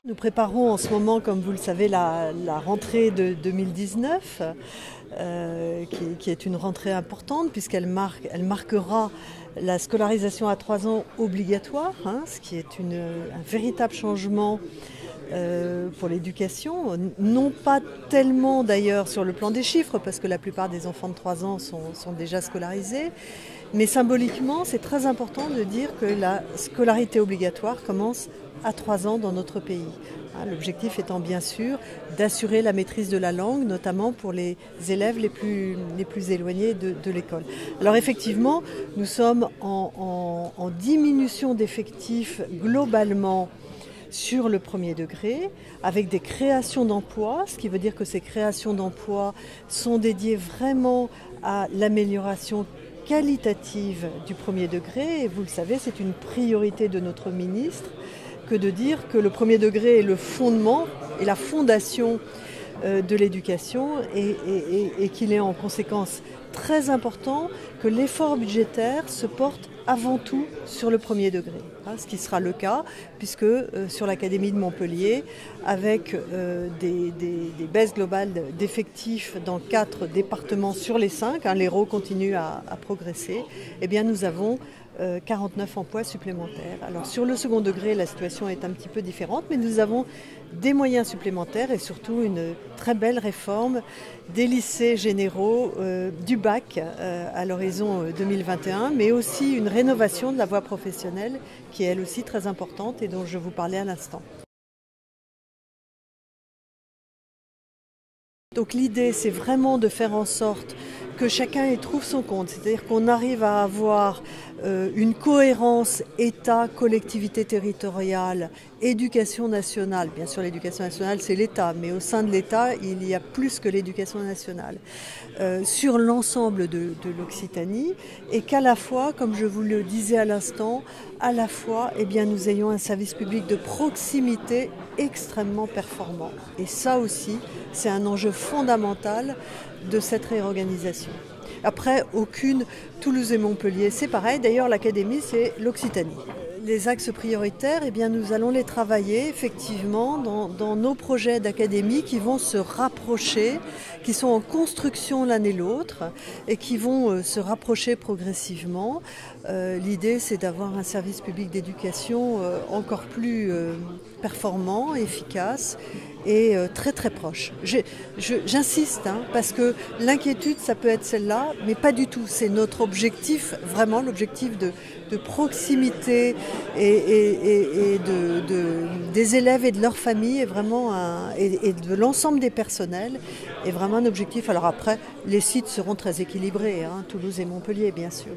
Nous préparons en ce moment, comme vous le savez, la rentrée de 2019, qui est une rentrée importante puisqu'elle marquera la scolarisation à 3 ans obligatoire, ce qui est un véritable changement pour l'éducation. Non pas tellement d'ailleurs sur le plan des chiffres, parce que la plupart des enfants de 3 ans sont déjà scolarisés, mais symboliquement, c'est très important de dire que la scolarité obligatoire commence à 3 ans dans notre pays. L'objectif étant bien sûr d'assurer la maîtrise de la langue, notamment pour les élèves les plus éloignés de l'école. Alors effectivement, nous sommes en diminution d'effectifs globalement sur le premier degré, avec des créations d'emplois, ce qui veut dire que ces créations d'emplois sont dédiées vraiment à l'amélioration qualitative du premier degré. Et vous le savez, c'est une priorité de notre ministre que de dire que le premier degré est le fondement et la fondation de l'éducation et qu'il est en conséquence très important que l'effort budgétaire se porte avant tout sur le premier degré, ce qui sera le cas puisque sur l'Académie de Montpellier, avec des baisses globales d'effectifs dans 4 départements sur les 5, l'Hérault continue à progresser, eh bien nous avons 49 emplois supplémentaires. Alors sur le second degré, la situation est un petit peu différente, mais nous avons des moyens supplémentaires et surtout une très belle réforme des lycées généraux, du bac à l'horizon 2021, mais aussi une rénovation de la voie professionnelle qui est elle aussi très importante et dont je vous parlais à l'instant. Donc l'idée, c'est vraiment de faire en sorte que chacun y trouve son compte, c'est-à-dire qu'on arrive à avoir une cohérence État, collectivité territoriale, éducation nationale. Bien sûr, l'éducation nationale, c'est l'État, mais au sein de l'État, il y a plus que l'éducation nationale, sur l'ensemble de l'Occitanie, et qu'à la fois, comme je vous le disais à l'instant, à la fois, nous ayons un service public de proximité extrêmement performant. Et ça aussi, c'est un enjeu fondamental de cette réorganisation. Après, Toulouse et Montpellier, c'est pareil. D'ailleurs, l'Académie, c'est l'Occitanie. Les axes prioritaires, nous allons les travailler effectivement dans nos projets d'académie qui vont se rapprocher, qui sont en construction l'un et l'autre et qui vont se rapprocher progressivement. L'idée, c'est d'avoir un service public d'éducation encore plus performant, efficace et très très proche. J'insiste, parce que l'inquiétude, ça peut être celle-là, mais pas du tout. C'est notre objectif, vraiment l'objectif de proximité et des élèves et de leurs familles est vraiment et de l'ensemble des personnels est vraiment un objectif. Alors après, les sites seront très équilibrés, Toulouse et Montpellier, bien sûr.